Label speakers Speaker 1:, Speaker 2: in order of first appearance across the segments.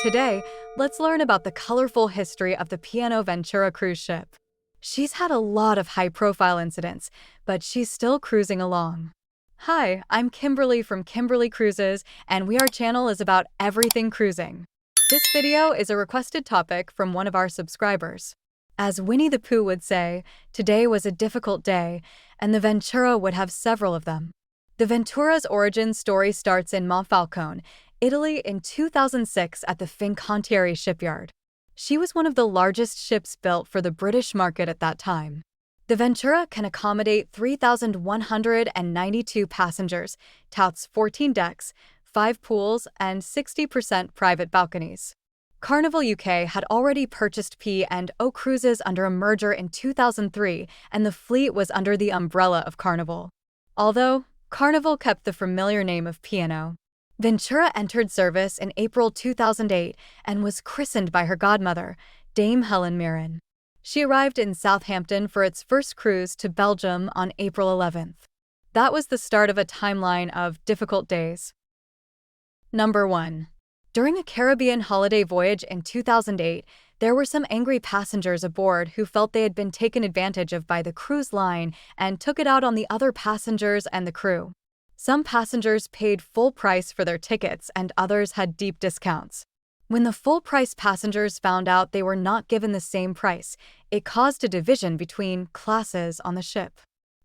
Speaker 1: Today, let's learn about the colorful history of the Ventura cruise ship. She's had a lot of high-profile incidents, but she's still cruising along. Hi, I'm Kimberly from Kimberly Cruises, and our channel is about everything cruising. This video is a requested topic from one of our subscribers. As Winnie the Pooh would say, today was a difficult day, and the Ventura would have several of them. The Ventura's origin story starts in Monfalcone, Italy in 2006 at the Fincantieri shipyard. She was one of the largest ships built for the British market at that time. The Ventura can accommodate 3,192 passengers, touts 14 decks, 5 pools, and 60% private balconies. Carnival UK had already purchased P&ocruises under a merger in 2003, and the fleet was under the umbrella of Carnival. Although Carnival kept the familiar name of P&O. Ventura entered service in April 2008 and was christened by her godmother, Dame Helen Mirren. She arrived in Southampton for its first cruise to Belgium on April 11th. That was the start of a timeline of difficult days. Number 1. During a Caribbean holiday voyage in 2008, there were some angry passengers aboard who felt they had been taken advantage of by the cruise line and took it out on the other passengers and the crew. Some passengers paid full price for their tickets and others had deep discounts. When the full-price passengers found out they were not given the same price, it caused a division between classes on the ship.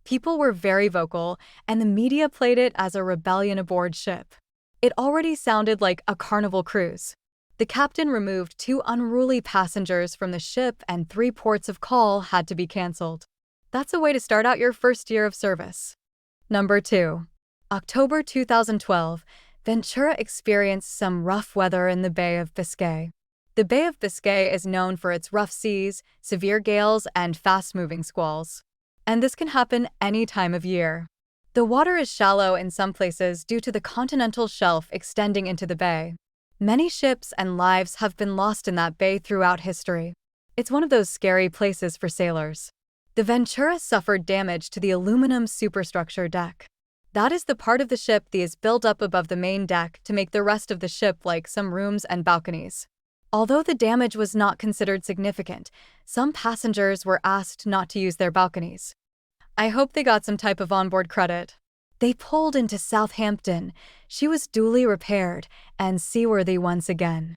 Speaker 1: People were very vocal, and the media played it as a rebellion aboard ship. It already sounded like a Carnival cruise. The captain removed 2 unruly passengers from the ship and 3 ports of call had to be cancelled. That's a way to start out your first year of service. Number 2. October 2012, Ventura experienced some rough weather in the Bay of Biscay. The Bay of Biscay is known for its rough seas, severe gales, and fast-moving squalls. And this can happen any time of year. The water is shallow in some places due to the continental shelf extending into the bay. Many ships and lives have been lost in that bay throughout history. It's one of those scary places for sailors. The Ventura suffered damage to the aluminum superstructure deck. That is the part of the ship that is built up above the main deck to make the rest of the ship like some rooms and balconies. Although the damage was not considered significant, some passengers were asked not to use their balconies. I hope they got some type of onboard credit. They pulled into Southampton. She was duly repaired and seaworthy once again.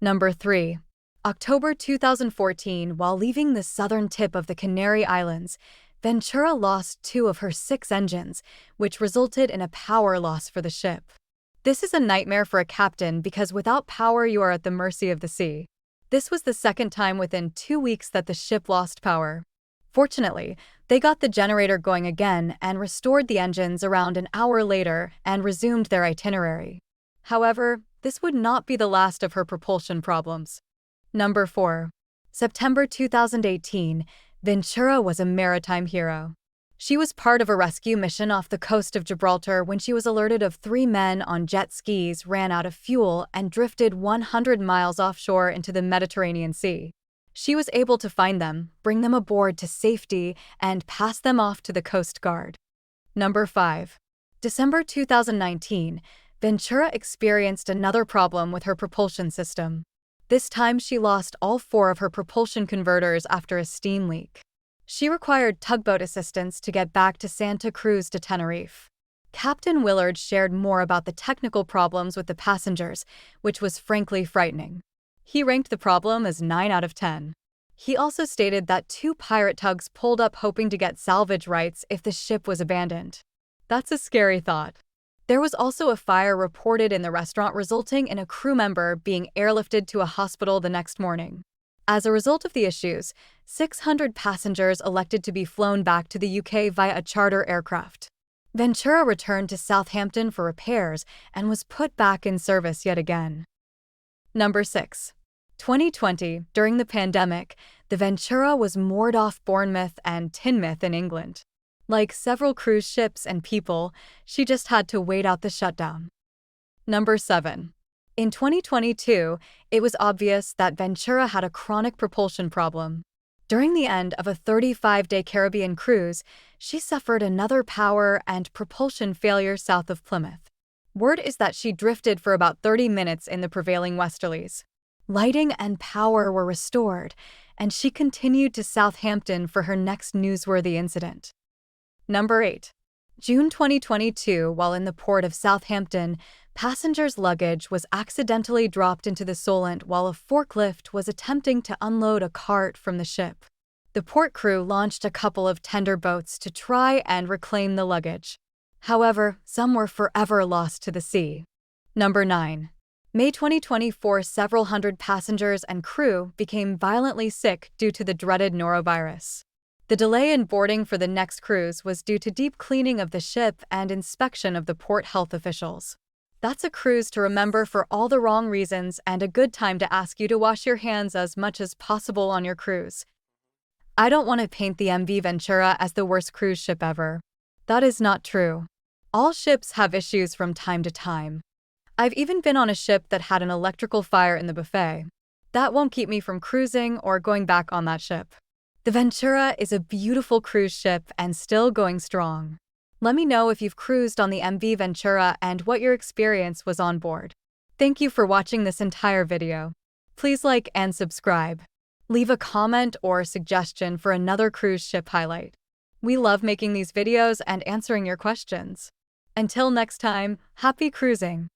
Speaker 1: Number 3. October 2014, while leaving the southern tip of the Canary Islands, Ventura lost 2 of her 6 engines, which resulted in a power loss for the ship. This is a nightmare for a captain because without power you are at the mercy of the sea. This was the second time within 2 weeks that the ship lost power. Fortunately, they got the generator going again and restored the engines around an hour later and resumed their itinerary. However, this would not be the last of her propulsion problems. Number 4. September 2018, Ventura was a maritime hero. She was part of a rescue mission off the coast of Gibraltar when she was alerted of 3 men on jet skis ran out of fuel and drifted 100 miles offshore into the Mediterranean Sea. She was able to find them, bring them aboard to safety, and pass them off to the Coast Guard. Number 5. December 2019, Ventura experienced another problem with her propulsion system. This time she lost all 4 of her propulsion converters after a steam leak. She required tugboat assistance to get back to Santa Cruz de Tenerife. Captain Willard shared more about the technical problems with the passengers, which was frankly frightening. He ranked the problem as 9 out of 10. He also stated that 2 pirate tugs pulled up hoping to get salvage rights if the ship was abandoned. That's a scary thought. There was also a fire reported in the restaurant resulting in a crew member being airlifted to a hospital the next morning. As a result of the issues, 600 passengers elected to be flown back to the UK via a charter aircraft. Ventura returned to Southampton for repairs and was put back in service yet again. Number 6. 2020, during the pandemic, the Ventura was moored off Bournemouth and Teignmouth in England. Like several cruise ships and people, she just had to wait out the shutdown. Number 7. In 2022, it was obvious that Ventura had a chronic propulsion problem. During the end of a 35-day Caribbean cruise, she suffered another power and propulsion failure south of Plymouth. Word is that she drifted for about 30 minutes in the prevailing westerlies. Lighting and power were restored, and she continued to Southampton for her next newsworthy incident. Number 8. June 2022, while in the port of Southampton, passengers' luggage was accidentally dropped into the Solent while a forklift was attempting to unload a cart from the ship. The port crew launched a couple of tender boats to try and reclaim the luggage. However, some were forever lost to the sea. Number 9. May 2024, several hundred passengers and crew became violently sick due to the dreaded norovirus. The delay in boarding for the next cruise was due to deep cleaning of the ship and inspection of the port health officials. That's a cruise to remember for all the wrong reasons and a good time to ask you to wash your hands as much as possible on your cruise. I don't want to paint the MV Ventura as the worst cruise ship ever. That is not true. All ships have issues from time to time. I've even been on a ship that had an electrical fire in the buffet. That won't keep me from cruising or going back on that ship. The Ventura is a beautiful cruise ship and still going strong. Let me know if you've cruised on the MV Ventura and what your experience was on board. Thank you for watching this entire video. Please like and subscribe. Leave a comment or suggestion for another cruise ship highlight. We love making these videos and answering your questions. Until next time, happy cruising!